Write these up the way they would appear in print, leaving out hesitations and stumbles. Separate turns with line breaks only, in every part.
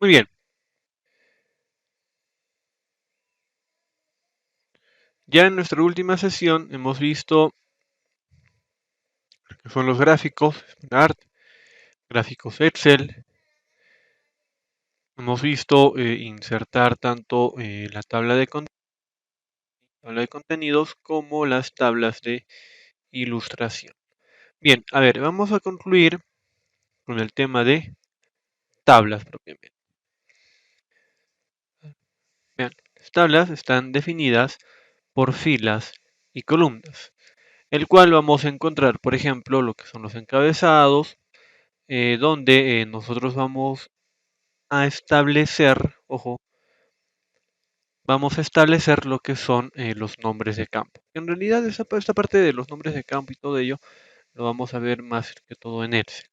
Muy bien, ya en nuestra última sesión hemos visto que son los gráficos, Art, gráficos Excel. Hemos visto insertar tanto tabla de contenidos como las tablas de ilustración. Bien, a ver, vamos a concluir con el tema de tablas propiamente. Vean, las tablas están definidas por filas y columnas, el cual vamos a encontrar, por ejemplo, lo que son los encabezados, donde nosotros vamos a establecer, ojo, vamos a establecer lo que son los nombres de campo. En realidad, esta parte de los nombres de campo y todo ello lo vamos a ver más que todo en Excel,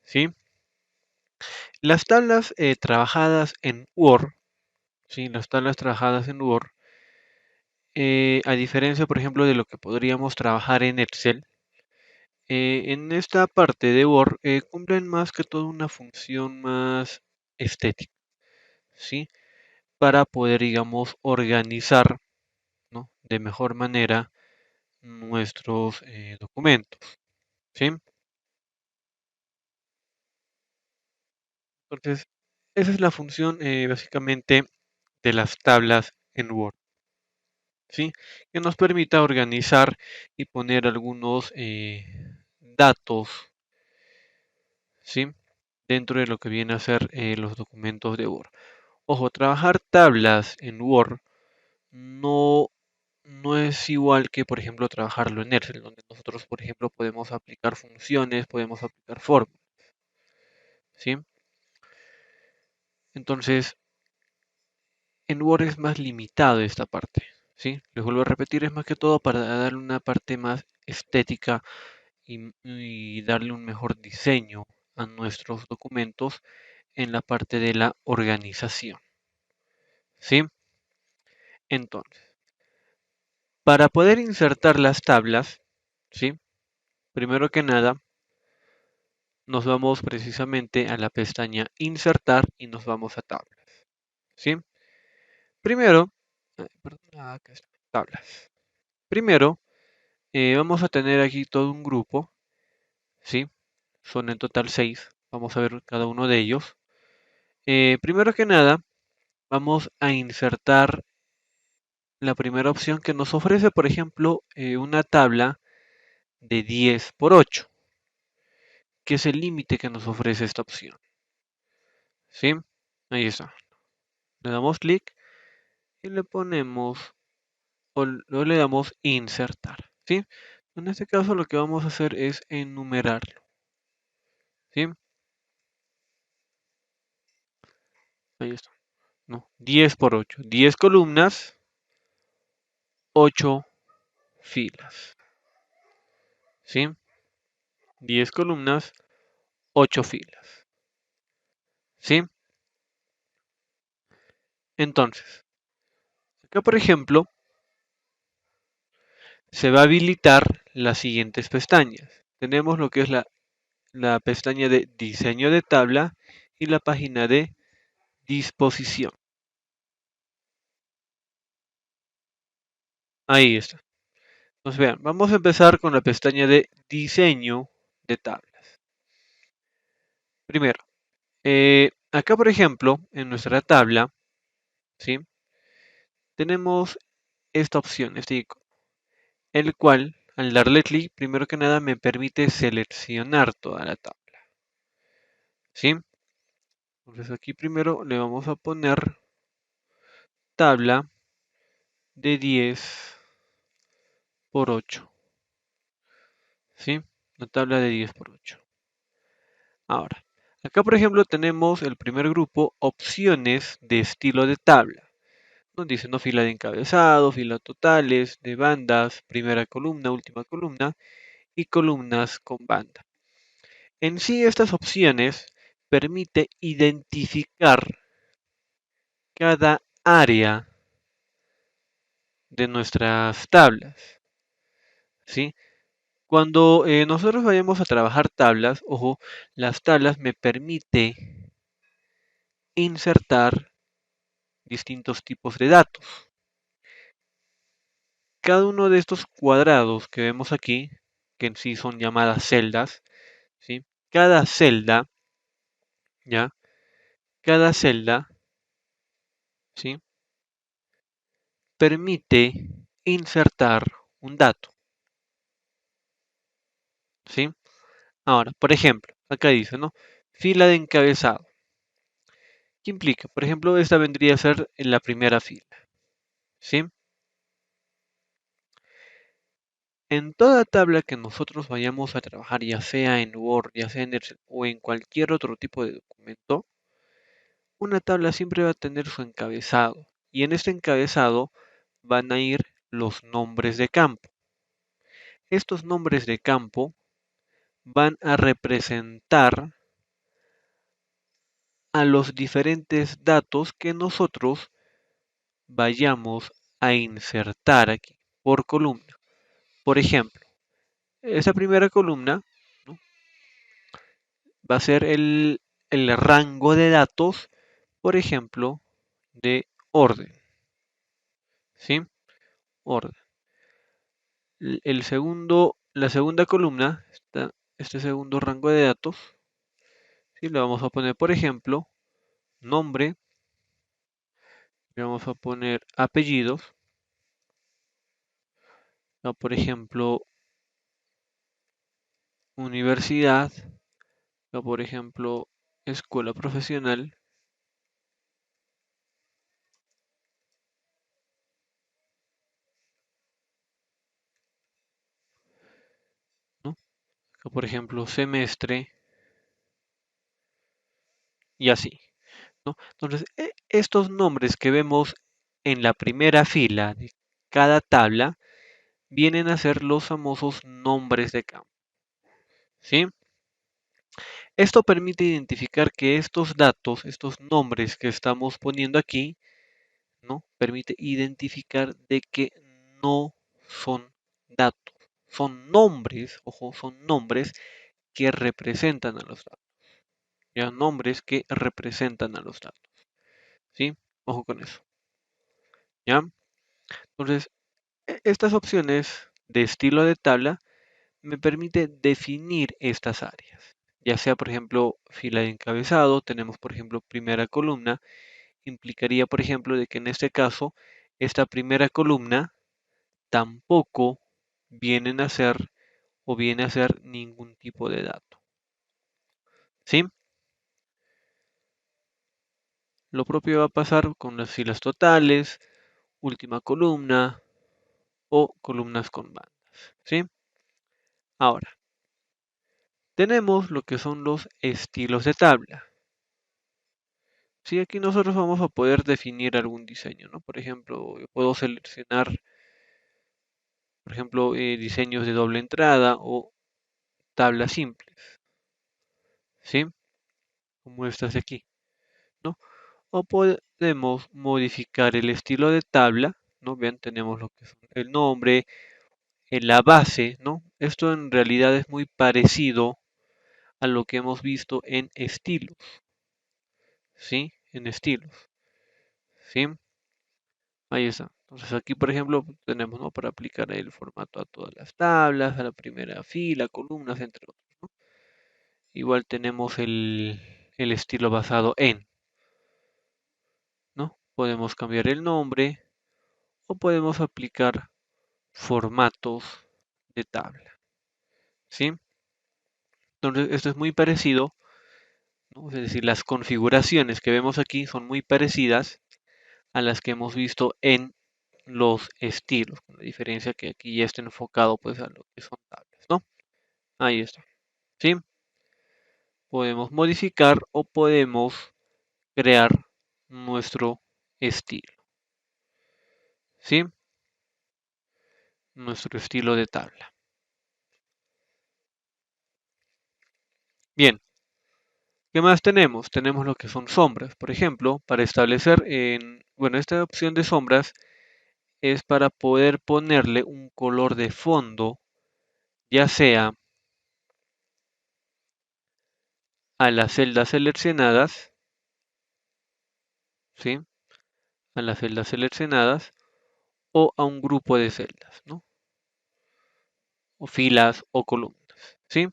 ¿sí? Las tablas trabajadas en Word, ¿sí? Las tablas trabajadas en Word, a diferencia, por ejemplo, de lo que podríamos trabajar en Excel, en esta parte de Word cumplen más que todo una función más estética, ¿sí? Para poder, digamos, organizar, ¿no? De mejor manera nuestros documentos, ¿sí? Entonces, esa es la función básicamente de las tablas en Word, ¿sí? Que nos permita organizar y poner algunos datos, ¿sí? Dentro de lo que viene a ser los documentos de Word. Ojo, trabajar tablas en Word no, no es igual que, por ejemplo, trabajarlo en Excel, donde nosotros, por ejemplo, podemos aplicar funciones, podemos aplicar fórmulas, ¿sí? Entonces, en Word es más limitado esta parte, ¿sí? Les vuelvo a repetir, es más que todo para darle una parte más estética y darle un mejor diseño a nuestros documentos en la parte de la organización, ¿sí? Entonces, para poder insertar las tablas, ¿sí? Primero que nada, nos vamos precisamente a la pestaña Insertar y nos vamos a Tablas, ¿sí? Primero, perdón, acá está, Tablas. Primero, vamos a tener aquí todo un grupo, ¿sí? Son en total 6. Vamos a ver cada uno de ellos. Primero que nada, vamos a insertar la primera opción que nos ofrece, por ejemplo, una tabla de 10 por 8, que es el límite que nos ofrece esta opción, ¿sí? Ahí está. Le damos clic y le ponemos o le damos insertar, ¿sí? En este caso lo que vamos a hacer es enumerarlo, ¿sí? Ahí está. No, 10 por 8. 10 columnas, 8 filas, ¿sí? 10 columnas, 8 filas, ¿sí? Entonces, acá por ejemplo, se va a habilitar las siguientes pestañas. Tenemos lo que es la pestaña de diseño de tabla y la página de disposición. Ahí está. Entonces vean, vamos a empezar con la pestaña de diseño de tablas. Primero, acá por ejemplo, en nuestra tabla, ¿sí? Tenemos esta opción, este icono, el cual, al darle clic, primero que nada me permite seleccionar toda la tabla, ¿sí? Entonces aquí primero le vamos a poner tabla de 10 por 8, ¿sí? Una tabla de 10 por 8. Ahora, acá por ejemplo tenemos el primer grupo, opciones de estilo de tabla. Nos dice, ¿no? Fila de encabezado, fila totales, de bandas, primera columna, última columna y columnas con banda. En sí, estas opciones permite identificar cada área de nuestras tablas, ¿sí? Cuando nosotros vayamos a trabajar tablas, ojo, las tablas me permite insertar distintos tipos de datos. Cada uno de estos cuadrados que vemos aquí, que en sí son llamadas celdas, ¿sí? Cada celda, ¿ya? Cada celda, ¿sí? Permite insertar un dato, ¿sí? Ahora, por ejemplo, acá dice, ¿no? Fila de encabezado. ¿Qué implica? Por ejemplo, esta vendría a ser en la primera fila, ¿sí? En toda tabla que nosotros vayamos a trabajar, ya sea en Word, ya sea en Excel o en cualquier otro tipo de documento, una tabla siempre va a tener su encabezado. Y en este encabezado van a ir los nombres de campo. Estos nombres de campo van a representar a los diferentes datos que nosotros vayamos a insertar aquí por columna. Por ejemplo, esa primera columna, ¿no? Va a ser el rango de datos, por ejemplo, de orden, ¿sí? Orden. La segunda columna, este segundo rango de datos, ¿sí? Le vamos a poner, por ejemplo, nombre, le vamos a poner apellidos, ¿no? Por ejemplo, universidad, ¿no? Por ejemplo, escuela profesional, ¿no? Por ejemplo, semestre y así, ¿no? Entonces, estos nombres que vemos en la primera fila de cada tabla vienen a ser los famosos nombres de campo, ¿sí? Esto permite identificar que estos datos, estos nombres que estamos poniendo aquí, ¿no? Permite identificar de que no son datos, son nombres, ojo, son nombres que representan a los datos, ya nombres que representan a los datos, ¿sí? Ojo con eso, ¿ya? Entonces, estas opciones de estilo de tabla me permite definir estas áreas, ya sea, por ejemplo, fila de encabezado, tenemos, por ejemplo, primera columna, implicaría, por ejemplo, de que en este caso, esta primera columna tampoco vienen a ser o viene a ser ningún tipo de dato, ¿sí? Lo propio va a pasar con las filas totales, última columna o columnas con bandas, ¿sí? Ahora, tenemos lo que son los estilos de tabla. Sí, aquí nosotros vamos a poder definir algún diseño, ¿no? Por ejemplo, yo puedo seleccionar, por ejemplo, diseños de doble entrada o tablas simples, ¿sí? Como estas de aquí, ¿no? O podemos modificar el estilo de tabla, ¿no? Vean, tenemos lo que son el nombre, en la base, ¿no? Esto en realidad es muy parecido a lo que hemos visto en estilos, ¿sí? En estilos, ¿sí? Ahí está. Entonces aquí, por ejemplo, tenemos, ¿no? Para aplicar el formato a todas las tablas, a la primera fila, columnas, entre otros, ¿no? Igual tenemos el estilo basado en, ¿no? Podemos cambiar el nombre o podemos aplicar formatos de tabla, ¿sí? Entonces, esto es muy parecido, ¿no? Es decir, las configuraciones que vemos aquí son muy parecidas a las que hemos visto en los estilos, con la diferencia que aquí ya está enfocado pues a lo que son tablas, ¿no? Ahí está, ¿sí? Podemos modificar o podemos crear nuestro estilo, ¿sí? Nuestro estilo de tabla. Bien, ¿qué más tenemos? Tenemos lo que son sombras, por ejemplo, para establecer bueno, esta opción de sombras es para poder ponerle un color de fondo, ya sea a las celdas seleccionadas, ¿sí? A las celdas seleccionadas o a un grupo de celdas, ¿no? O filas o columnas, ¿sí?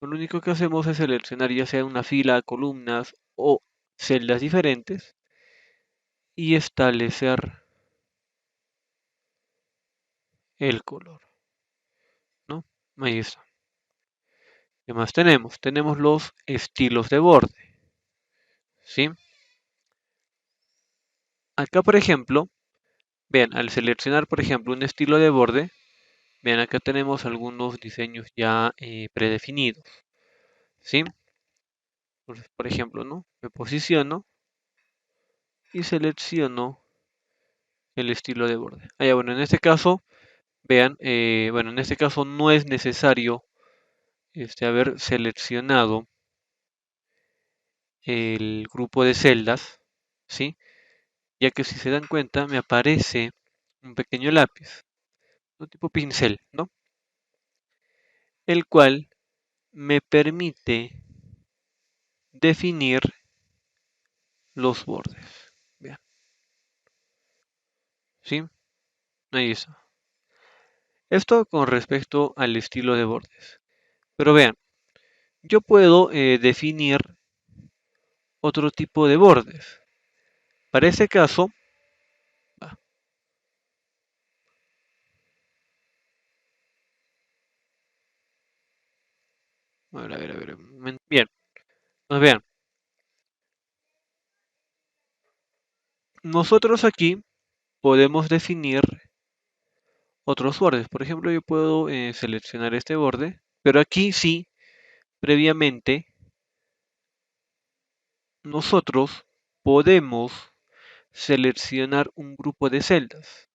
Lo único que hacemos es seleccionar ya sea una fila, columnas o celdas diferentes y establecer el color, ¿no? Ahí está. ¿Qué más tenemos? Tenemos los estilos de borde, ¿sí? Acá, por ejemplo, vean, al seleccionar, por ejemplo, un estilo de borde, vean, acá tenemos algunos diseños ya predefinidos, ¿sí? Por ejemplo, ¿no? Me posiciono y selecciono el estilo de borde. Ah, ya, bueno, en este caso, vean, bueno, en este caso no es necesario haber seleccionado el grupo de celdas, ¿sí? Ya que si se dan cuenta, me aparece un pequeño lápiz, un tipo pincel, ¿no? El cual me permite definir los bordes. Vean, ¿sí? Ahí está. Esto con respecto al estilo de bordes. Pero vean, yo puedo definir otro tipo de bordes. Para ese caso, va, a ver, bien, pues vean, nosotros aquí podemos definir otros bordes. Por ejemplo, yo puedo seleccionar este borde, pero aquí sí, previamente, nosotros podemos seleccionar un grupo de celdas,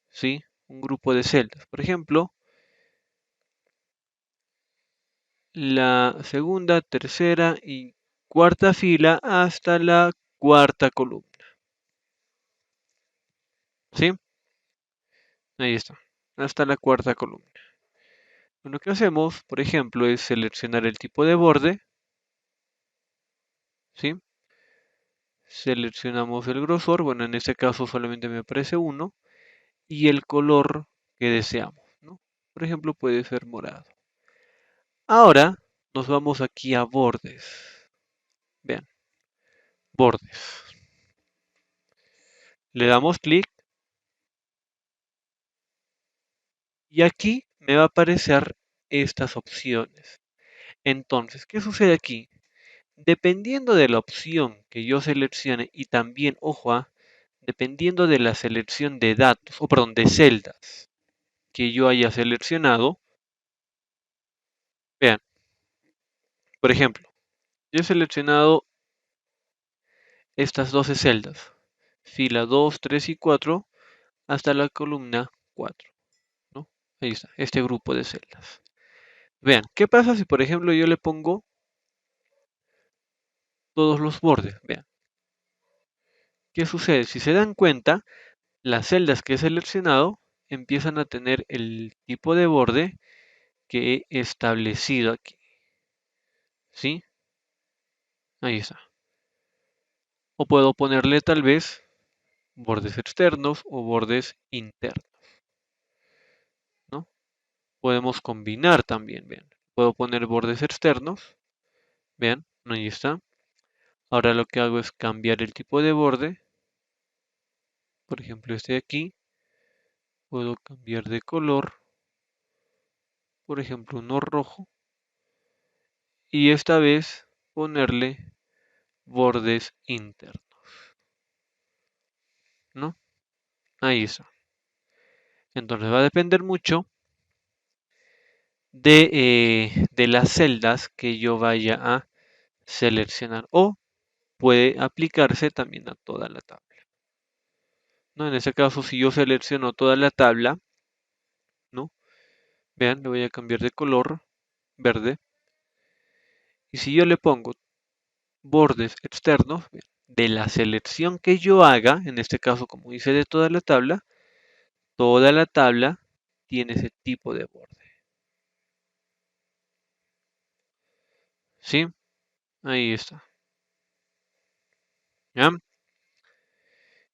¿sí? Un grupo de celdas. Por ejemplo, la segunda, tercera y cuarta fila hasta la cuarta columna, ¿sí? Ahí está, hasta la cuarta columna. Lo que hacemos, por ejemplo, es seleccionar el tipo de borde, ¿sí? Seleccionamos el grosor, bueno, en este caso solamente me aparece uno, y el color que deseamos, ¿no? Por ejemplo, puede ser morado. Ahora nos vamos aquí a bordes. Vean, bordes. Le damos clic y aquí me va a aparecer estas opciones. Entonces, ¿qué sucede aquí? Dependiendo de la opción que yo seleccione y también, ojo, dependiendo de la selección de datos, o perdón, de celdas que yo haya seleccionado, vean, por ejemplo, yo he seleccionado estas 12 celdas, fila 2, 3 y 4 hasta la columna 4, ¿no? Ahí está, este grupo de celdas. Vean, ¿qué pasa si por ejemplo yo le pongo todos los bordes? Vean, ¿qué sucede? Si se dan cuenta, las celdas que he seleccionado empiezan a tener el tipo de borde que he establecido aquí, ¿sí? Ahí está. O puedo ponerle tal vez bordes externos o bordes internos, ¿no? Podemos combinar también, vean. Puedo poner bordes externos, vean, ahí está. Ahora lo que hago es cambiar el tipo de borde, por ejemplo este de aquí, puedo cambiar de color, por ejemplo uno rojo, y esta vez ponerle bordes internos, ¿no? Ahí está. Entonces va a depender mucho de las celdas que yo vaya a seleccionar o puede aplicarse también a toda la tabla, ¿no? En ese caso, si yo selecciono toda la tabla, ¿no? Vean, le voy a cambiar de color verde. Y si yo le pongo bordes externos, vean, de la selección que yo haga, en este caso, como hice de toda la tabla tiene ese tipo de borde. ¿Sí? Ahí está. ¿Ya?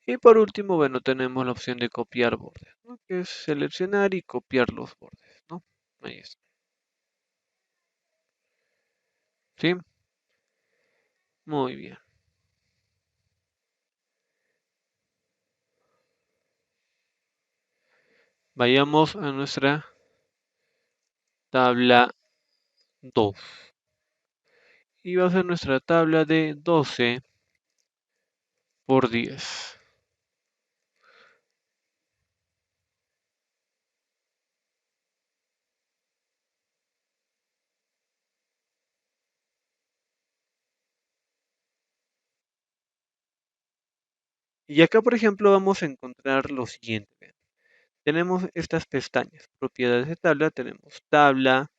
Y por último, bueno, tenemos la opción de copiar bordes, ¿no? Que es seleccionar y copiar los bordes, ¿no? Ahí está. ¿Sí? Muy bien. Vayamos a nuestra tabla 2. Y va a ser nuestra tabla de 12 por 10. Y acá, por ejemplo, vamos a encontrar lo siguiente. Vean. Tenemos estas pestañas, propiedades de tabla, tenemos tabla.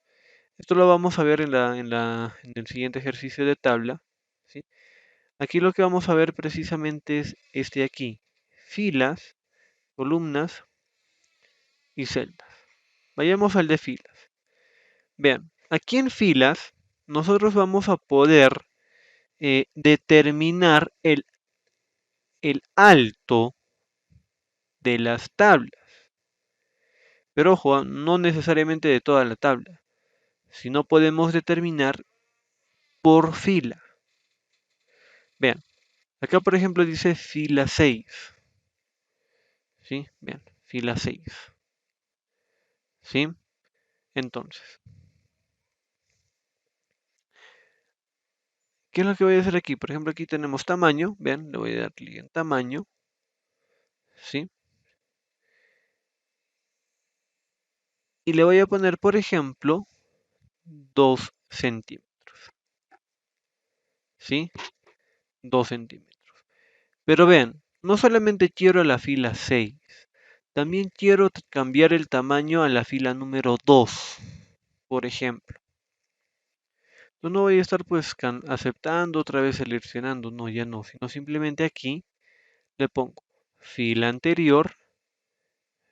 Esto lo vamos a ver en el siguiente ejercicio de tabla, ¿sí? Aquí lo que vamos a ver precisamente es este de aquí, filas, columnas y celdas. Vayamos al de filas. Vean, aquí en filas nosotros vamos a poder determinar el alto de las tablas. Pero ojo, no necesariamente de toda la tabla, sino podemos determinar por fila. Vean, acá por ejemplo dice fila 6. ¿Sí? Vean, fila 6. ¿Sí? Entonces, ¿qué es lo que voy a hacer aquí? Por ejemplo, aquí tenemos tamaño. Vean, le voy a dar clic en tamaño. ¿Sí? Y le voy a poner, por ejemplo, 2 centímetros. ¿Sí? 2 centímetros. Pero vean, no solamente quiero la fila 6, también quiero cambiar el tamaño a la fila número 2, por ejemplo. Yo no voy a estar pues aceptando, otra vez seleccionando, no, ya no, sino simplemente aquí le pongo fila anterior,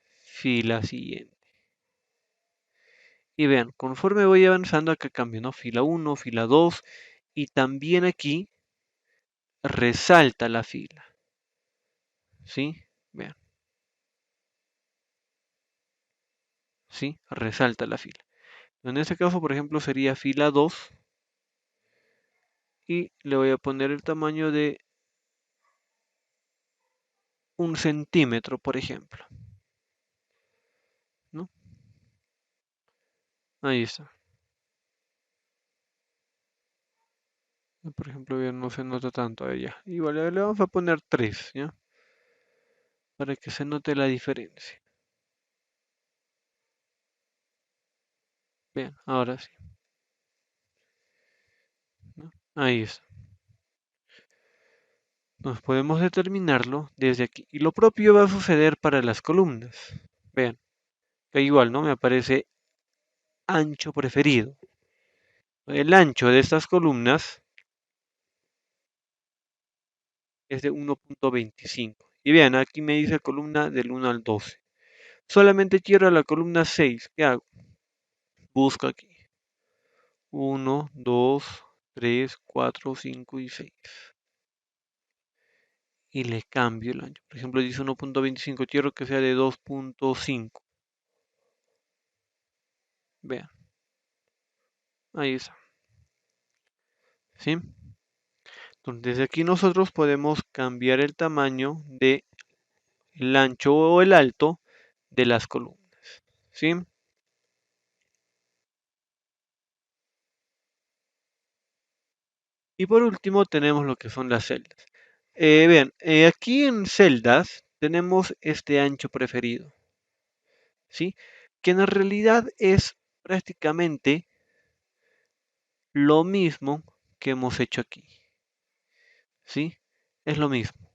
fila siguiente. Y vean, conforme voy avanzando acá cambio, ¿no? Fila 1, fila 2 y también aquí resalta la fila, ¿sí? Vean, ¿sí? Resalta la fila. En este caso, por ejemplo, sería fila 2 y le voy a poner el tamaño de 1 centímetro, por ejemplo, ¿no? Ahí está. Por ejemplo, ya no se nota tanto a ella. Igual le vamos a poner 3, ¿ya? Para que se note la diferencia. Bien, ahora sí, ¿no? Ahí está. Nos podemos determinarlo desde aquí. Y lo propio va a suceder para las columnas. Vean, que igual, ¿no? Me aparece ancho preferido. El ancho de estas columnas es de 1.25. Y vean, aquí me dice columna del 1 al 12. Solamente quiero la columna 6. ¿Qué hago? Busco aquí. 1, 2, 3, 4, 5 y 6. Y le cambio el ancho. Por ejemplo, dice 1.25. Quiero que sea de 2.5. Vean, ahí está. ¿Sí? Entonces, desde aquí nosotros podemos cambiar el tamaño de el ancho o el alto de las columnas. ¿Sí? Y por último tenemos lo que son las celdas. Vean, aquí en celdas tenemos este ancho preferido, ¿sí? Que en realidad es prácticamente lo mismo que hemos hecho aquí, ¿sí? Es lo mismo.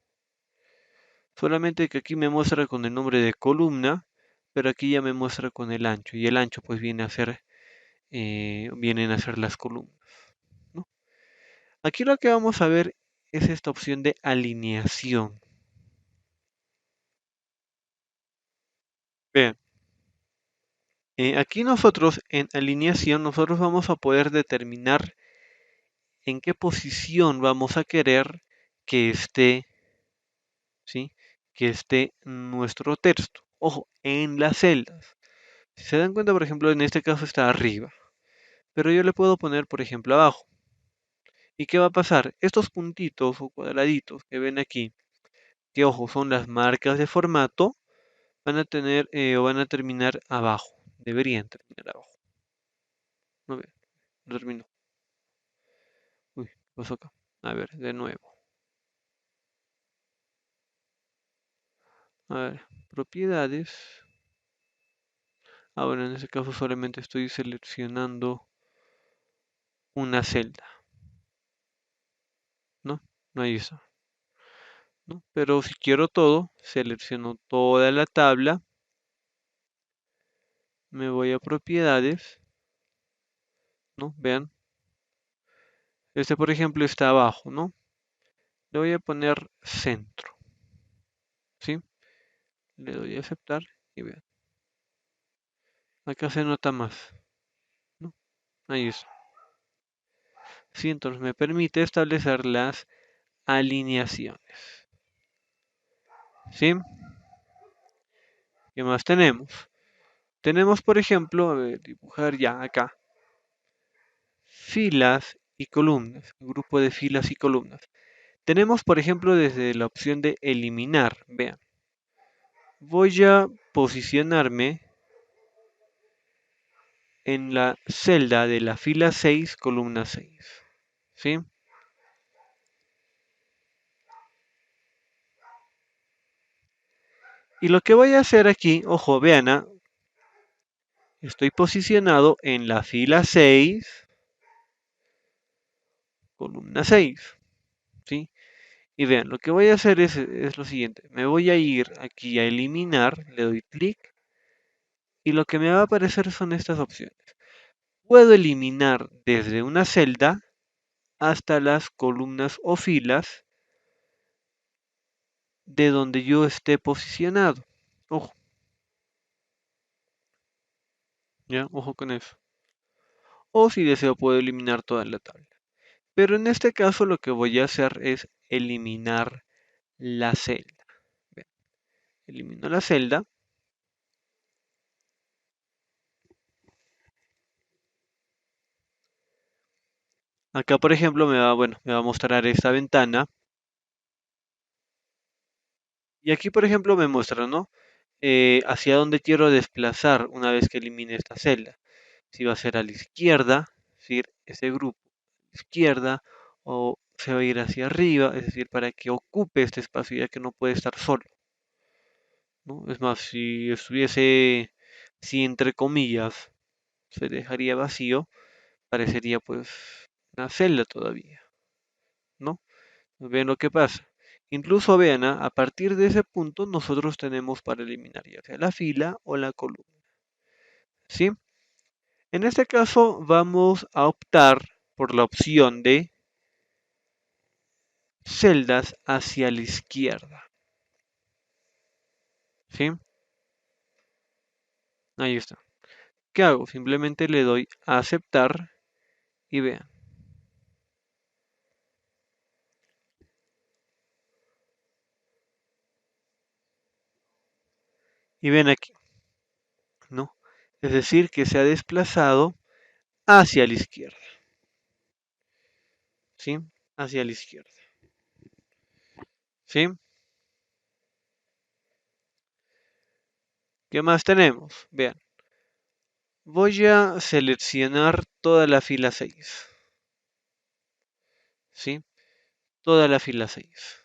Solamente que aquí me muestra con el nombre de columna, pero aquí ya me muestra con el ancho. Y el ancho pues vienen a ser las columnas, ¿no? Aquí lo que vamos a ver es esta opción de alineación. Vean, aquí nosotros en alineación, nosotros vamos a poder determinar en qué posición vamos a querer que esté, ¿sí? que esté nuestro texto. Ojo, en las celdas. Si se dan cuenta, por ejemplo, en este caso está arriba, pero yo le puedo poner, por ejemplo, abajo. ¿Y qué va a pasar? Estos puntitos o cuadraditos que ven aquí, que ojo, son las marcas de formato, van a tener o van a terminar abajo. Deberían terminar abajo. No ve, no terminó. Uy, ¿qué pasó acá? A ver, de nuevo. A ver, propiedades. Ahora en este caso solamente estoy seleccionando una celda, ¿no? No, ahí está, ¿no? Pero si quiero todo, selecciono toda la tabla, me voy a propiedades, ¿no? Vean, este por ejemplo está abajo, ¿no? Le voy a poner centro, ¿sí? Le doy a aceptar y vean, acá se nota más, ¿no? Ahí está. Sí, entonces me permite establecer las alineaciones, ¿sí? ¿Qué más tenemos? Tenemos, por ejemplo, a ver, dibujar ya acá, filas y columnas, grupo de filas y columnas. Tenemos, por ejemplo, desde la opción de eliminar, vean, voy a posicionarme en la celda de la fila 6, columna 6, ¿sí? Y lo que voy a hacer aquí, ojo, vean, estoy posicionado en la fila 6, columna 6, ¿sí? Y vean, lo que voy a hacer es lo siguiente, me voy a ir aquí a eliminar, le doy clic, y lo que me va a aparecer son estas opciones. Puedo eliminar desde una celda hasta las columnas o filas de donde yo esté posicionado. Ojo, ya, ojo con eso. O si deseo puedo eliminar toda la tabla. Pero en este caso lo que voy a hacer es eliminar la celda. Vean, elimino la celda. Acá, por ejemplo, bueno, me va a mostrar esta ventana. Y aquí, por ejemplo, me muestra, ¿no? Hacia dónde quiero desplazar una vez que elimine esta celda. Si va a ser a la izquierda, es decir, ese grupo a la izquierda, o se va a ir hacia arriba, es decir, para que ocupe este espacio ya que no puede estar solo, ¿no? Es más, si entre comillas se dejaría vacío, parecería pues una celda todavía, ¿no? Ven lo que pasa. Incluso vean, a partir de ese punto nosotros tenemos para eliminar ya sea la fila o la columna, ¿sí? En este caso vamos a optar por la opción de celdas hacia la izquierda, ¿sí? Ahí está. ¿Qué hago? Simplemente le doy a aceptar y vean. Y ven aquí, ¿no? Es decir, que se ha desplazado hacia la izquierda, ¿sí? Hacia la izquierda, ¿sí? ¿Qué más tenemos? Vean, voy a seleccionar toda la fila 6, ¿sí? Toda la fila 6,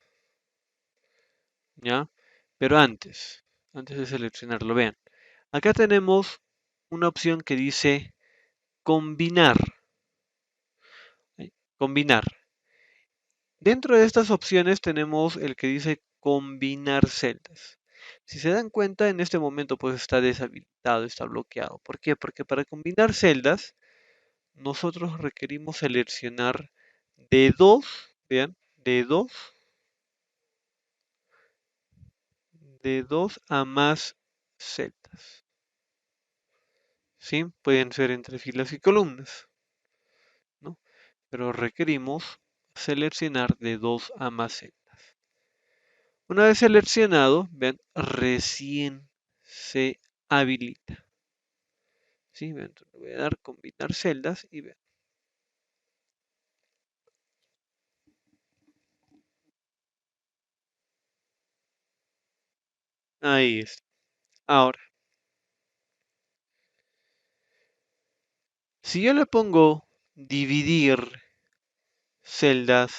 ¿ya? Pero antes de seleccionarlo, vean, acá tenemos una opción que dice combinar, ¿sí? Combinar. Dentro de estas opciones tenemos el que dice combinar celdas. Si se dan cuenta, en este momento pues está deshabilitado, está bloqueado. ¿Por qué? Porque para combinar celdas, nosotros requerimos seleccionar de dos, vean, de dos a más celdas. ¿Sí? Pueden ser entre filas y columnas, ¿no? Pero requerimos seleccionar de dos a más celdas. Una vez seleccionado, vean, recién se habilita. ¿Sí? Vean, le voy a dar combinar celdas y vean. Ahí está. Ahora, si yo le pongo dividir celdas,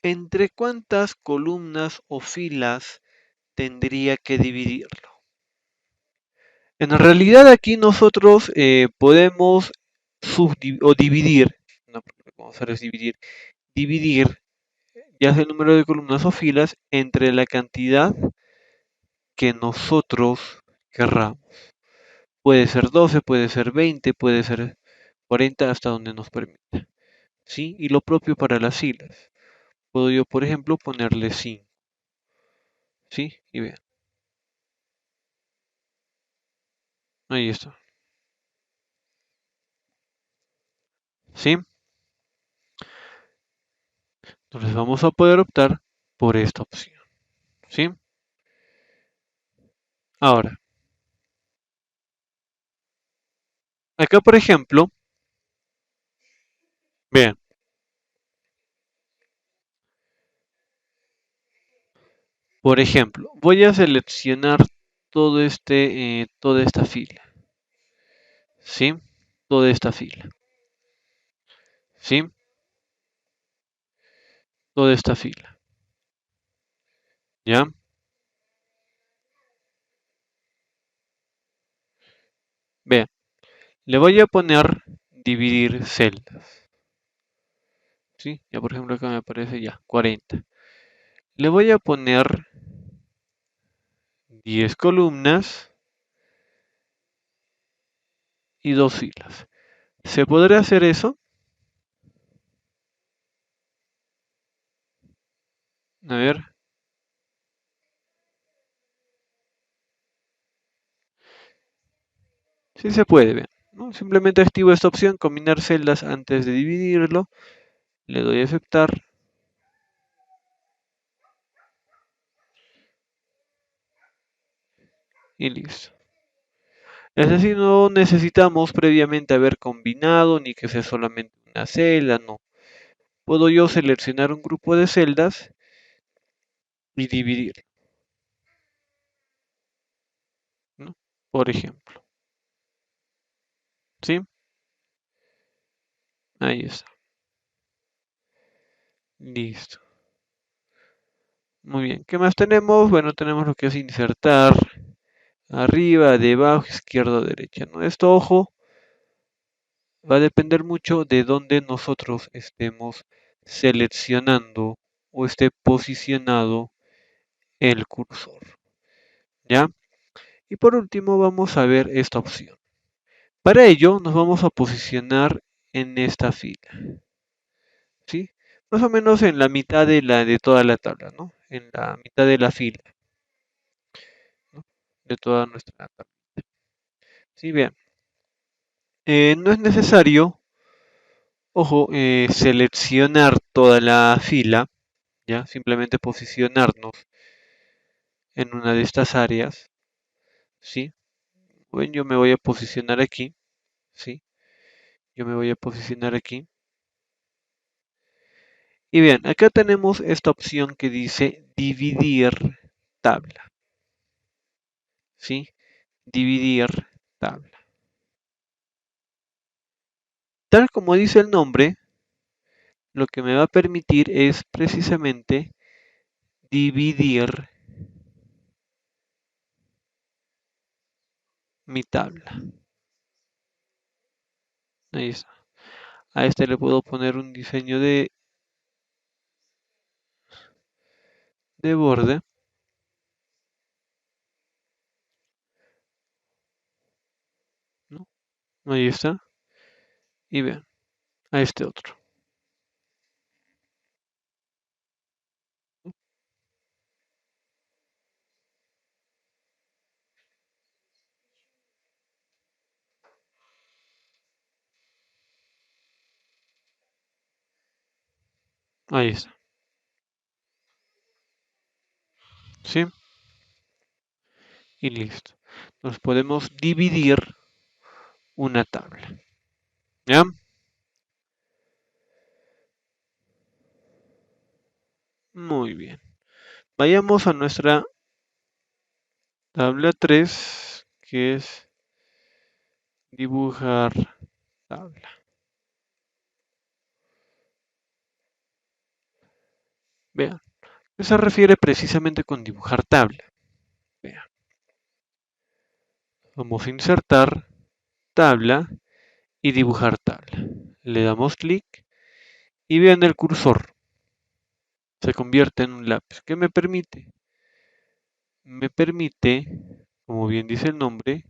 ¿entre cuántas columnas o filas tendría que dividirlo? En realidad aquí nosotros podemos o dividir, no, porque lo que vamos a hacer es dividir ya sea el número de columnas o filas entre la cantidad que nosotros querramos. Puede ser 12, puede ser 20, puede ser 40, hasta donde nos permita. ¿Sí? Y lo propio para las filas. Puedo yo, por ejemplo, ponerle 5. ¿Sí? Y vean, ahí está. ¿Sí? Entonces vamos a poder optar por esta opción. ¿Sí? Ahora, acá por ejemplo, vean, por ejemplo, voy a seleccionar toda esta fila. ¿Sí? Toda esta fila. ¿Sí? Toda esta fila. ¿Ya? Vean, le voy a poner dividir celdas. ¿Sí? Ya por ejemplo acá me aparece ya 40. Le voy a poner 10 columnas y 2 filas. ¿Se podrá hacer eso? A ver. Sí se puede, vean, ¿no? Simplemente activo esta opción, combinar celdas antes de dividirlo. Le doy a aceptar y listo. Es decir, no necesitamos previamente haber combinado ni que sea solamente una celda, no. Puedo yo seleccionar un grupo de celdas y dividir, ¿no? Por ejemplo. ¿Sí? Ahí está. Listo. Muy bien. ¿Qué más tenemos? Bueno, tenemos lo que es insertar arriba, debajo, izquierda, derecha, ¿no? Esto, ojo, va a depender mucho de dónde nosotros estemos seleccionando o esté posicionado el cursor. ¿Ya? Y por último vamos a ver esta opción. Para ello nos vamos a posicionar en esta fila. ¿Sí? Más o menos en la mitad de toda la tabla, ¿no? En la mitad de la fila, ¿no? De toda nuestra tabla. Sí, bien. No es necesario, ojo, seleccionar toda la fila, ¿ya? Simplemente posicionarnos en una de estas áreas, ¿sí? Bueno, yo me voy a posicionar aquí, ¿sí? Yo me voy a posicionar aquí. Y bien, acá tenemos esta opción que dice dividir tabla, ¿sí? Dividir tabla. Tal como dice el nombre, lo que me va a permitir es precisamente dividir mi tabla. Ahí está. A este le puedo poner un diseño de borde, ¿no? Ahí está. Y vean, a este otro. Ahí está. ¿sí? Y listo. Nos podemos dividir una tabla, ¿ya? Muy bien. Vayamos a nuestra tabla 3, que es dibujar tabla. Vean, ¿qué se refiere precisamente con dibujar tabla? Vean, vamos a insertar tabla y dibujar tabla. Le damos clic y vean el cursor. Se convierte en un lápiz. ¿Qué me permite? Me permite, como bien dice el nombre,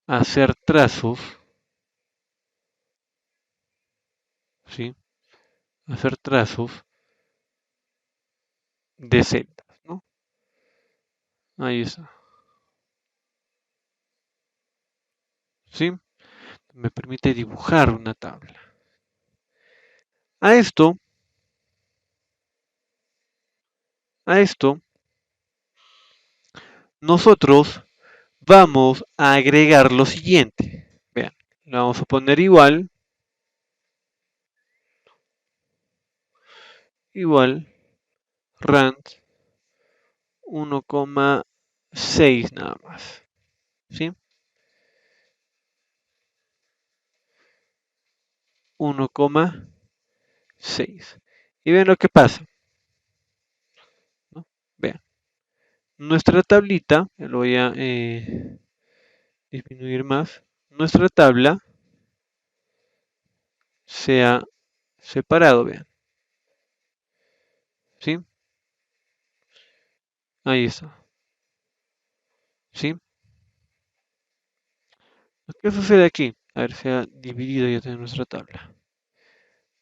hacer trazos, ¿sí? Hacer trazos de celdas, ¿no? Ahí está, ¿sí? Me permite dibujar una tabla. A esto, a esto, nosotros vamos a agregar lo siguiente. Vean, le vamos a poner igual, rand 1,6 nada más, ¿sí? 1,6. Y vean lo que pasa, ¿no? Vean, nuestra tablita, lo voy a disminuir más, nuestra tabla se ha separado, vean, ¿sí? Ahí está, ¿sí? ¿Qué sucede aquí? A ver, se ha dividido ya de nuestra tabla.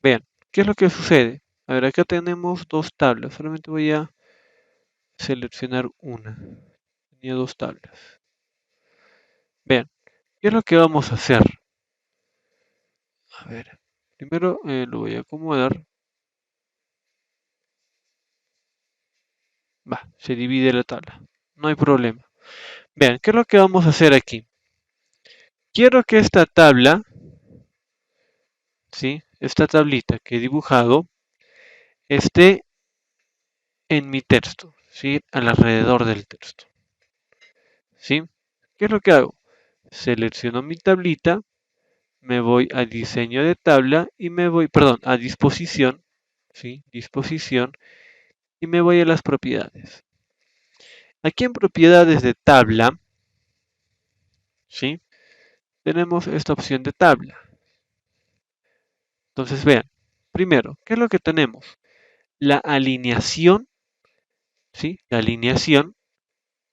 Vean, ¿qué es lo que sucede? A ver, acá tenemos dos tablas, solamente voy a seleccionar una. Tenía dos tablas. Vean, ¿qué es lo que vamos a hacer? A ver, primero lo voy a acomodar. Va, se divide la tabla. No hay problema. Vean, ¿qué es lo que vamos a hacer aquí? Quiero que esta tabla, ¿sí? Esta tablita que he dibujado, esté en mi texto, ¿sí? Alrededor del texto, ¿sí? ¿Qué es lo que hago? Selecciono mi tablita, me voy a diseño de tabla y me voy, perdón, a disposición, ¿sí? Disposición y me voy a las propiedades. Aquí en propiedades de tabla, ¿sí? Tenemos esta opción de tabla. Entonces vean, primero, ¿qué es lo que tenemos? La alineación, ¿sí? La alineación,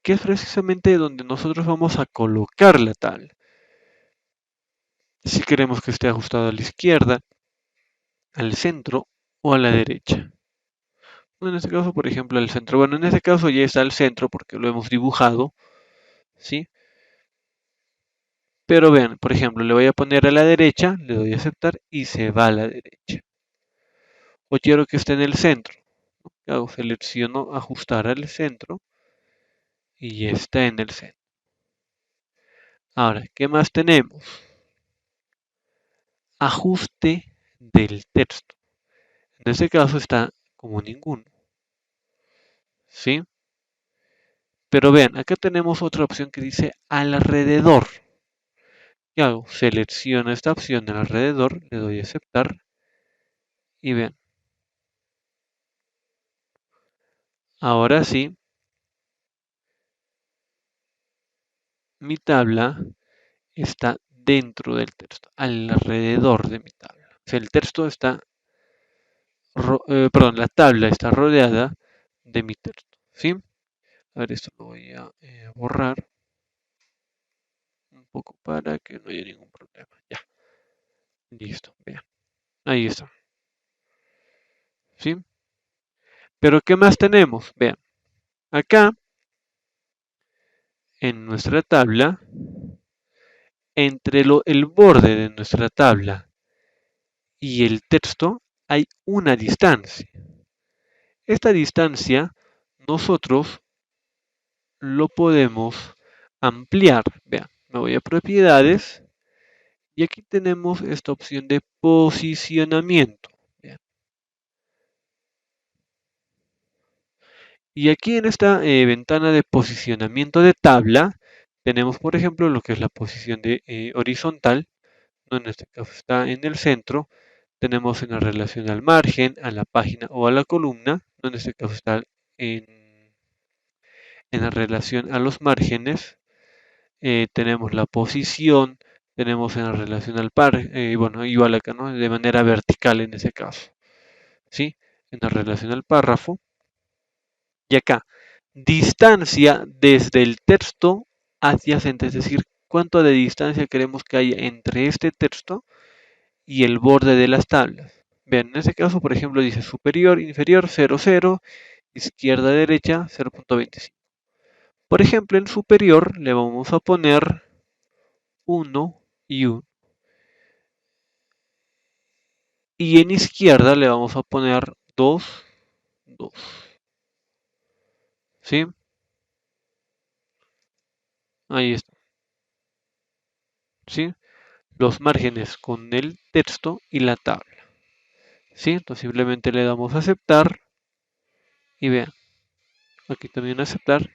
que es precisamente donde nosotros vamos a colocar la tabla. Si queremos que esté ajustado a la izquierda, al centro o a la derecha. En este caso, por ejemplo, al centro. Bueno, en este caso ya está al centro porque lo hemos dibujado, ¿sí? Pero vean, por ejemplo, le voy a poner a la derecha, le doy a aceptar y se va a la derecha. O quiero que esté en el centro. Hago selecciono ajustar al centro y ya está en el centro. Ahora, ¿qué más tenemos? Ajuste del texto. En este caso está como ninguno, ¿sí? Pero vean, acá tenemos otra opción que dice alrededor. ¿Qué hago? Selecciono esta opción de alrededor, le doy a aceptar y vean. Ahora sí, mi tabla está dentro del texto, alrededor de mi tabla. O sea, el texto está, perdón, la tabla está rodeada de mi texto, ¿sí? A ver, esto lo voy a borrar un poco para que no haya ningún problema. Ya, listo, vean. Ahí está, ¿sí? Pero ¿qué más tenemos? Vean, acá en nuestra tabla, entre el borde de nuestra tabla y el texto hay una distancia. Esta distancia nosotros lo podemos ampliar. Vean, me voy a propiedades y aquí tenemos esta opción de posicionamiento. Vean. Y aquí en esta ventana de posicionamiento de tabla, tenemos por ejemplo lo que es la posición de horizontal, ¿no? En este caso está en el centro. Tenemos en la relación al margen, a la página o a la columna, ¿no? En este caso está en la relación a los márgenes. Tenemos la posición, tenemos en la relación al par, bueno, igual acá, ¿no? De manera vertical en ese caso, ¿sí? En la relación al párrafo. Y acá, distancia desde el texto hacia centro, es decir, cuánto de distancia queremos que haya entre este texto y el borde de las tablas. Vean, en este caso, por ejemplo, dice superior, inferior, 0,0, izquierda, derecha, 0,25. Por ejemplo, en superior le vamos a poner 1 y 1. Y en izquierda le vamos a poner 2, 2. ¿Sí? Ahí está. ¿Sí? Los márgenes con el texto y la tabla. ¿Sí? Entonces simplemente le damos a aceptar y vean, aquí también aceptar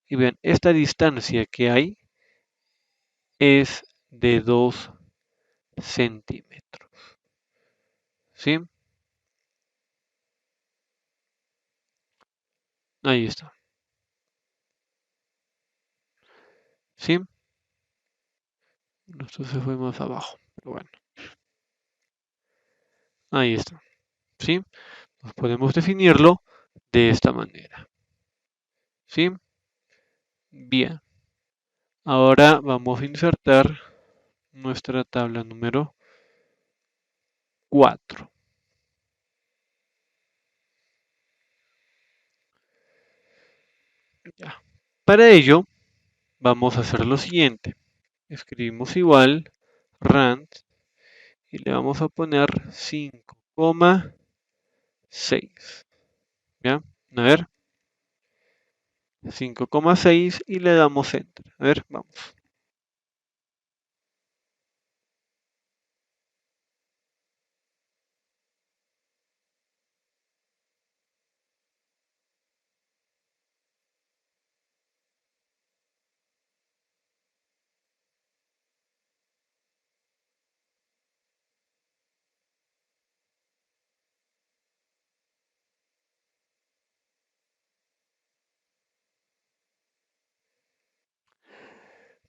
y vean, esta distancia que hay es de 2 centímetros. ¿Sí? Ahí está. ¿Sí? Esto se fue más abajo, pero bueno. Ahí está. ¿Sí? Nos podemos definirlo de esta manera. ¿Sí? Bien. Ahora vamos a insertar nuestra tabla número 4. Ya. Para ello, vamos a hacer lo siguiente. Escribimos igual rand y le vamos a poner 5,6. ¿Ya? A ver, 5,6 y le damos enter. A ver, vamos.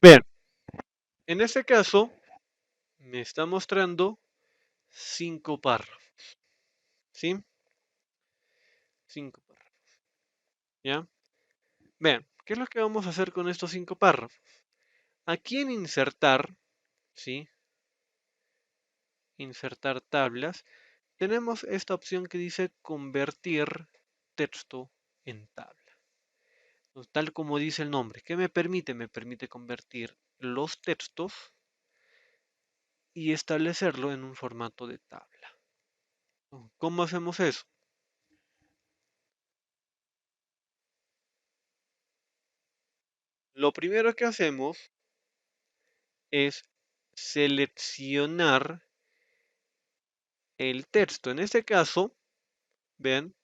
Bien, en este caso me está mostrando 5 párrafos. ¿Sí? 5 párrafos. ¿Ya? Vean, ¿qué es lo que vamos a hacer con estos 5 párrafos? Aquí en insertar, ¿sí? Insertar tablas, tenemos esta opción que dice convertir texto en tabla. Entonces, tal como dice el nombre, ¿qué me permite? Me permite convertir los textos y establecerlo en un formato de tabla. ¿Cómo hacemos eso? Lo primero que hacemos es seleccionar el texto. En este caso, vean,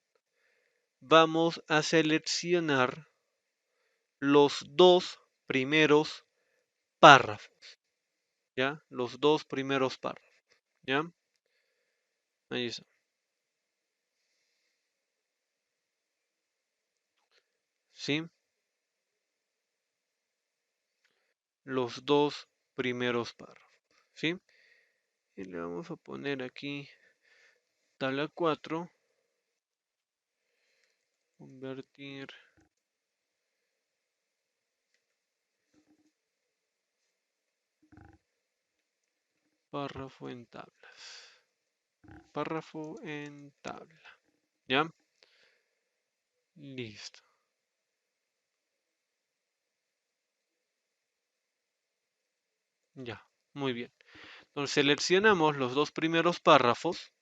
vamos a seleccionar los dos primeros párrafos, ¿ya? Los dos primeros párrafos, ¿ya? Ahí está. ¿Sí? Los dos primeros párrafos, ¿sí? Y le vamos a poner aquí tabla 4, convertir párrafo en tablas. Párrafo en tabla, ¿ya? Listo. Ya, muy bien. Entonces seleccionamos los dos primeros párrafos,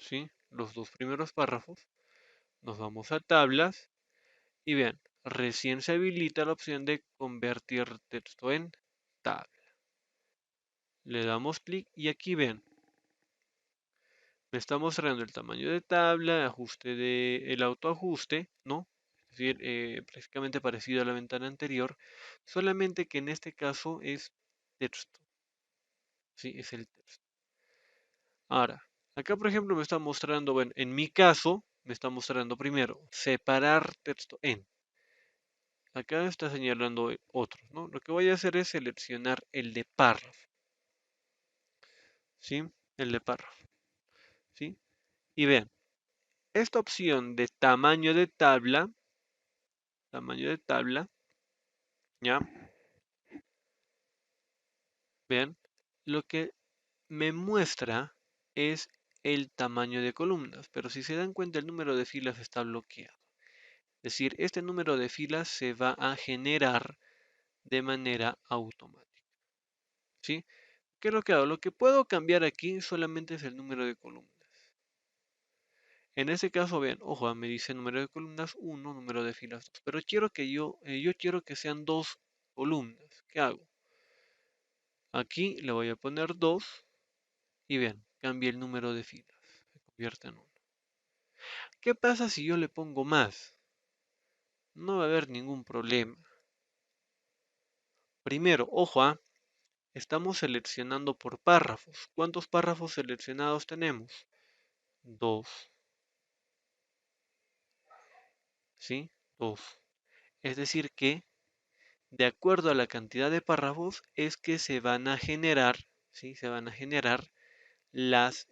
¿sí? Los dos primeros párrafos. Nos vamos a tablas y vean, recién se habilita la opción de convertir texto en tabla. Le damos clic y aquí ven, me está mostrando el tamaño de tabla, ajuste de el autoajuste, ¿no? Es decir, prácticamente parecido a la ventana anterior, solamente que en este caso es texto. Sí, es el texto. Ahora, acá por ejemplo me está mostrando, bueno, en mi caso me está mostrando primero separar texto en. Acá está señalando otros, ¿no? Lo que voy a hacer es seleccionar el de párrafo, ¿sí? El de párrafo, ¿sí? Y vean, esta opción de tamaño de tabla, ¿ya? Vean, lo que me muestra es el tamaño de columnas, pero si se dan cuenta el número de filas está bloqueado. Es decir, este número de filas se va a generar de manera automática, ¿sí? ¿Qué es lo que hago? Lo que puedo cambiar aquí solamente es el número de columnas. En este caso, vean, ojo, me dice número de columnas 1, número de filas 2, pero quiero que yo quiero que sean dos columnas. ¿Qué hago? Aquí le voy a poner 2 y vean, cambia el número de filas, se convierte en 1. ¿Qué pasa si yo le pongo más? No va a haber ningún problema. Primero, ojo, estamos seleccionando por párrafos. ¿Cuántos párrafos seleccionados tenemos? 2. ¿Sí? 2. Es decir que, de acuerdo a la cantidad de párrafos, es que se van a generar, ¿sí? Se van a generar las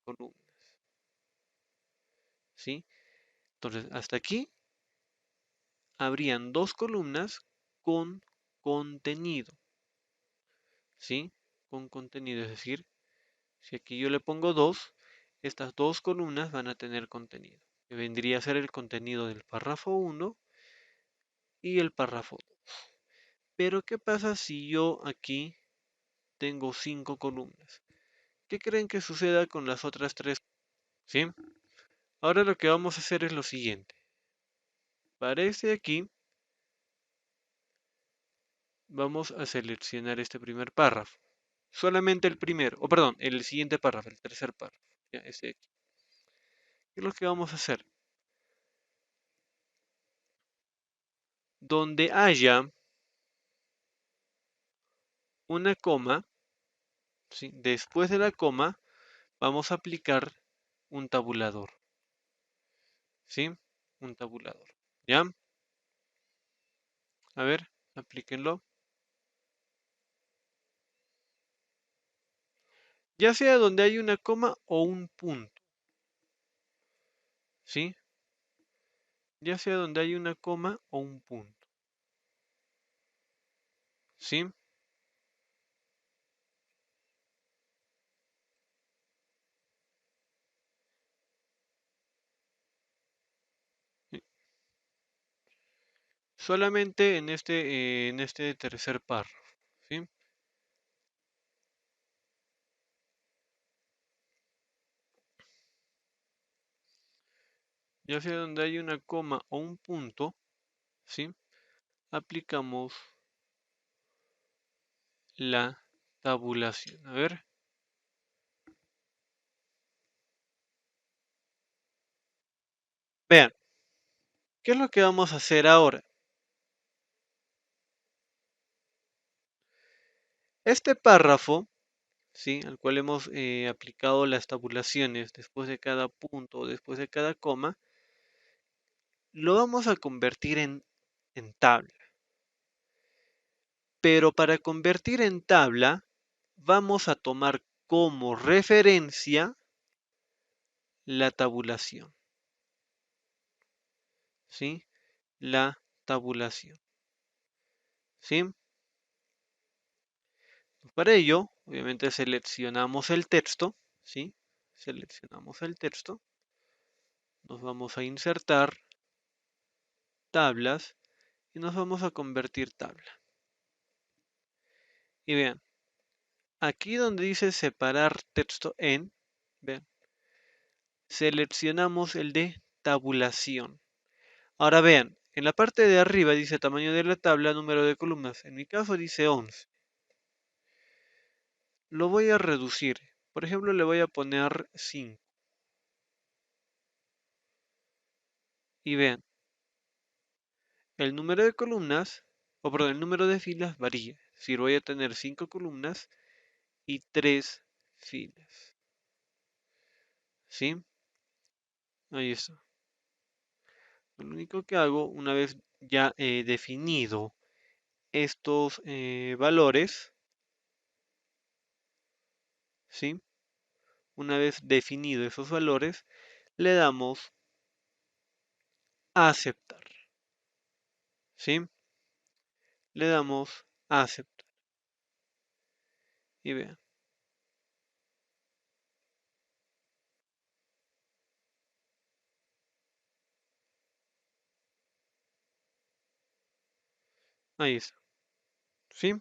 columnas, ¿sí? Entonces, hasta aquí habrían dos columnas con contenido, ¿sí? Con contenido, es decir, si aquí yo le pongo 2, estas dos columnas van a tener contenido, que vendría a ser el contenido del párrafo 1 y el párrafo 2. Pero, ¿qué pasa si yo aquí tengo 5 columnas? ¿Qué creen que suceda con las otras 3? ¿Sí? Ahora lo que vamos a hacer es lo siguiente. Para este de aquí, vamos a seleccionar este primer párrafo. Solamente el primero, o perdón, el siguiente párrafo, el tercer párrafo. Ya, este de aquí. ¿Qué es lo que vamos a hacer? Donde haya una coma, ¿sí? Después de la coma, vamos a aplicar un tabulador. ¿Sí? Un tabulador. ¿Ya? A ver, aplíquenlo. Ya sea donde hay una coma o un punto. ¿Sí? Ya sea donde hay una coma o un punto. ¿Sí? Solamente en este tercer párrafo. ¿Sí? Ya sea donde hay una coma o un punto, ¿sí? Aplicamos la tabulación. A ver. Vean, ¿qué es lo que vamos a hacer ahora? Este párrafo, ¿sí? Al cual hemos aplicado las tabulaciones después de cada punto o después de cada coma, lo vamos a convertir en tabla. Pero para convertir en tabla, vamos a tomar como referencia la tabulación. ¿Sí? La tabulación. ¿Sí? Para ello, obviamente seleccionamos el texto. ¿Sí? Seleccionamos el texto. Nos vamos a insertar tablas y nos vamos a convertir tabla. Y vean, aquí donde dice separar texto en, vean, seleccionamos el de tabulación. Ahora vean, en la parte de arriba dice tamaño de la tabla, número de columnas. En mi caso dice 11. Lo voy a reducir. Por ejemplo, le voy a poner 5. Y vean, el número de columnas, o perdón, el número de filas varía. Es decir, voy a tener 5 columnas y 3 filas. ¿Sí? Ahí está. Lo único que hago, una vez ya he definido estos valores, ¿sí? Una vez definido esos valores, le damos a aceptar, ¿sí? Le damos a aceptar. Y vean, ahí está, ¿sí?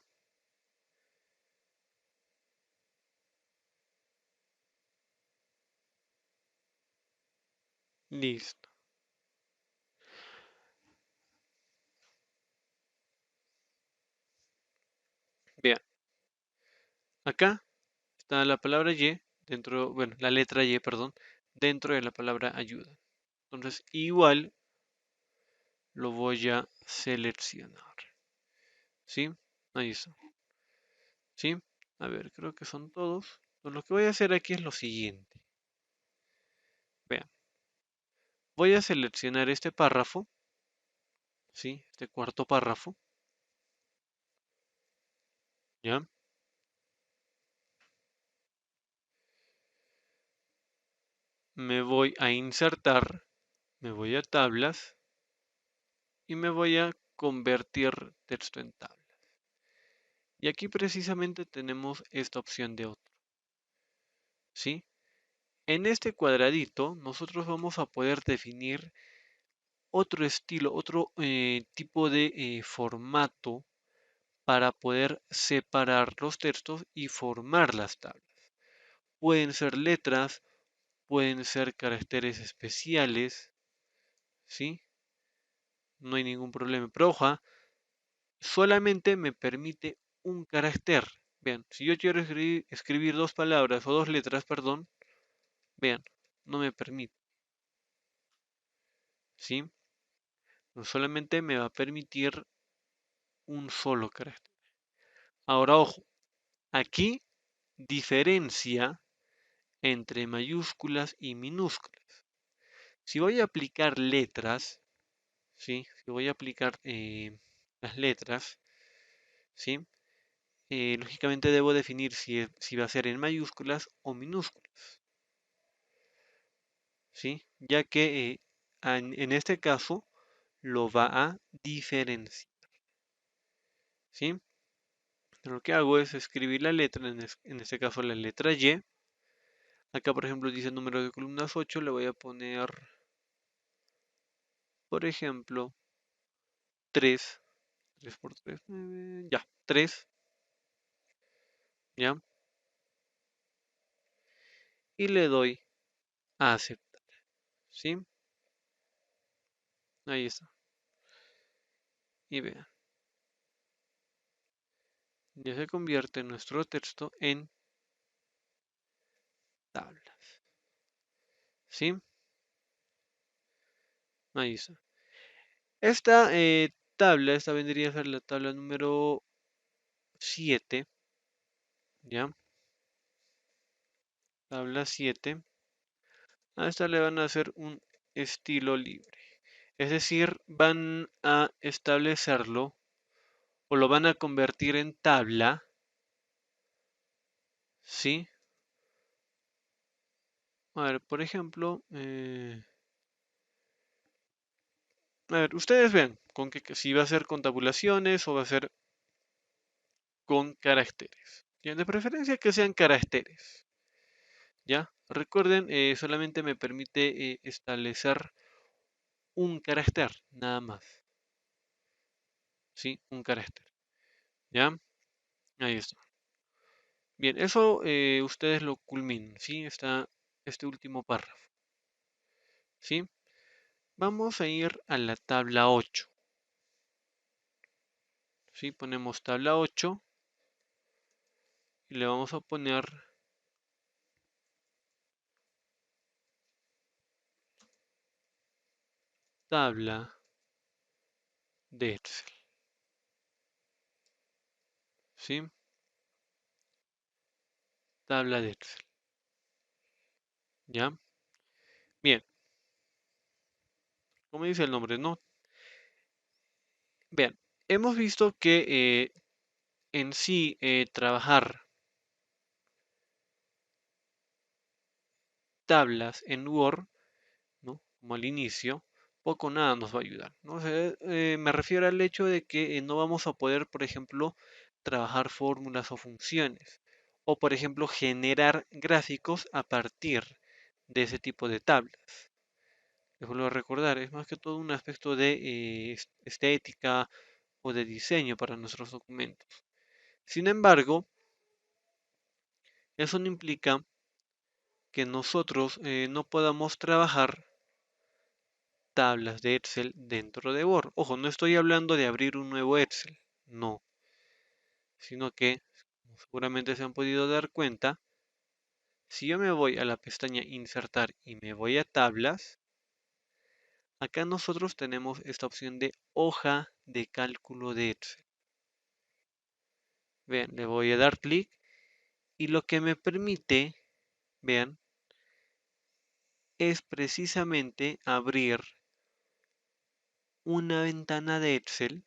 Listo. Vean, acá está la palabra Y dentro, bueno, la letra Y, perdón, dentro de la palabra ayuda. Entonces, igual lo voy a seleccionar, ¿sí? Ahí está, ¿sí? A ver, creo que son todos. Pues lo que voy a hacer aquí es lo siguiente. Vean, voy a seleccionar este párrafo, ¿sí? Este cuarto párrafo, ¿ya? Me voy a insertar, me voy a tablas y me voy a convertir texto en tabla. Y aquí precisamente tenemos esta opción de otro, ¿sí? En este cuadradito nosotros vamos a poder definir otro estilo, otro tipo de formato para poder separar los textos y formar las tablas. Pueden ser letras, pueden ser caracteres especiales, ¿sí? No hay ningún problema. Pero hoja solamente me permite un carácter. Vean, si yo quiero escribir dos palabras o dos letras, perdón, vean, no me permite, ¿sí? No solamente me va a permitir un solo carácter. Ahora, ojo, aquí diferencia entre mayúsculas y minúsculas. Si voy a aplicar letras, ¿sí? Si voy a aplicar las letras, ¿sí? Lógicamente debo definir si va a ser en mayúsculas o minúsculas, ¿sí? Ya que en este caso lo va a diferenciar, ¿sí? Lo que hago es escribir la letra, en este caso la letra Y. Acá, por ejemplo, dice número de columnas 8, le voy a poner, por ejemplo, 3. 3 por 3, 9, ya, 3, ¿ya? Y le doy a aceptar, ¿sí? Ahí está. Y vean, ya se convierte nuestro texto en tablas, ¿sí? Ahí está. Esta tabla, esta vendría a ser la tabla número 7, ¿ya? Tabla 7. A esta le van a hacer un estilo libre. Es decir, van a establecerlo o lo van a convertir en tabla, ¿sí? A ver, por ejemplo, a ver, ustedes ven con si va a ser con tabulaciones o va a ser con caracteres. ¿Ya? De preferencia que sean caracteres. ¿Ya? Recuerden, solamente me permite establecer un carácter, nada más. ¿Sí? Un carácter. ¿Ya? Ahí está. Bien, eso ustedes lo culminan, ¿sí? Está este último párrafo, ¿sí? Vamos a ir a la tabla 8. ¿Sí? Ponemos tabla 8 y le vamos a poner tabla de Excel. ¿Sí? Tabla de Excel. ¿Ya? Bien. Como dice el nombre, ¿no? Bien. Hemos visto que en sí trabajar tablas en Word, ¿no? Como al inicio, poco o nada nos va a ayudar, ¿no? O sea, me refiero al hecho de que no vamos a poder, por ejemplo, trabajar fórmulas o funciones, o por ejemplo, generar gráficos a partir de ese tipo de tablas. Les vuelvo a recordar, es más que todo un aspecto de estética o de diseño para nuestros documentos. Sin embargo, eso no implica que nosotros no podamos trabajar tablas de Excel dentro de Word. Ojo, no estoy hablando de abrir un nuevo Excel, no, sino que, como seguramente se han podido dar cuenta, si yo me voy a la pestaña Insertar y me voy a Tablas, acá nosotros tenemos esta opción de hoja de cálculo de Excel. Vean, le voy a dar clic y lo que me permite, vean, es precisamente abrir una ventana de Excel.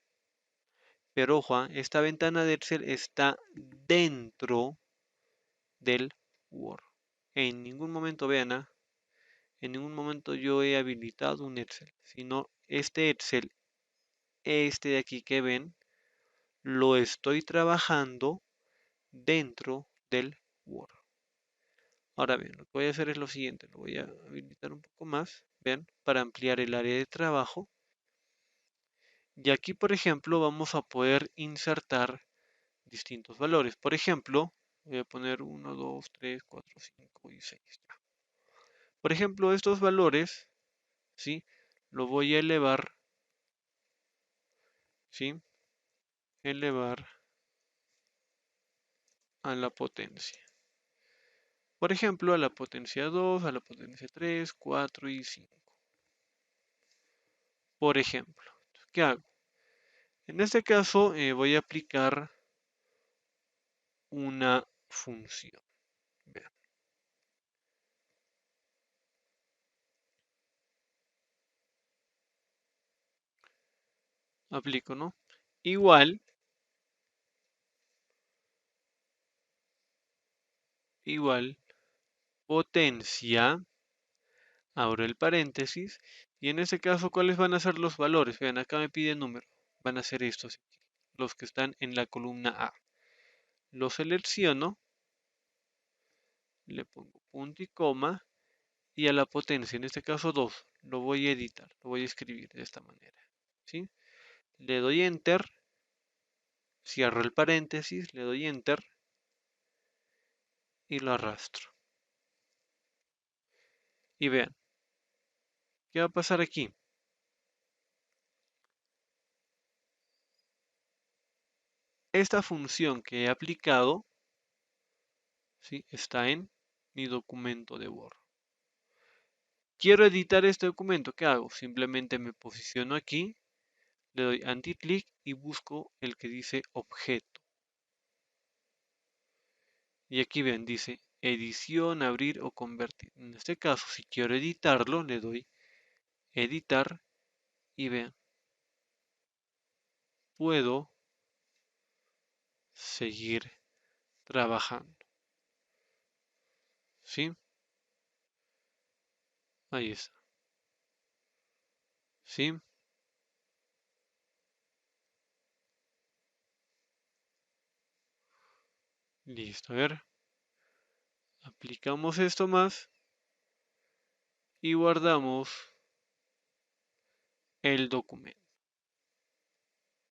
Pero ojo, esta ventana de Excel está dentro del Word. En ningún momento, vean, en ningún momento yo he habilitado un Excel, sino este Excel, este de aquí que ven, lo estoy trabajando dentro del Word. Ahora bien, lo que voy a hacer es lo siguiente, lo voy a habilitar un poco más, vean, para ampliar el área de trabajo. Y aquí, por ejemplo, vamos a poder insertar distintos valores. Por ejemplo, voy a poner 1, 2, 3, 4, 5 y 6. Por ejemplo, estos valores, ¿sí? Lo voy a elevar, ¿sí? Elevar a la potencia. Por ejemplo, a la potencia 2, a la potencia 3, 4 y 5. Por ejemplo, ¿qué hago? En este caso voy a aplicar una función. Vean. Aplico, ¿no? Igual, potencia, abro el paréntesis, y en este caso, ¿cuáles van a ser los valores? Vean, acá me pide número. Van a ser estos, los que están en la columna A. Lo selecciono, le pongo punto y coma, y a la potencia, en este caso 2, lo voy a editar, lo voy a escribir de esta manera. ¿Sí? Le doy Enter, cierro el paréntesis, le doy Enter y lo arrastro. Y vean, ¿qué va a pasar aquí? Esta función que he aplicado, ¿sí? Está en mi documento de Word. Quiero editar este documento, ¿qué hago? Simplemente me posiciono aquí, le doy anti-clic y busco el que dice objeto. Y aquí ven, dice edición, abrir o convertir. En este caso, si quiero editarlo, le doy editar y vean, puedo seguir trabajando. ¿Sí? Ahí está. ¿Sí? Listo. A ver, aplicamos esto más y guardamos el documento.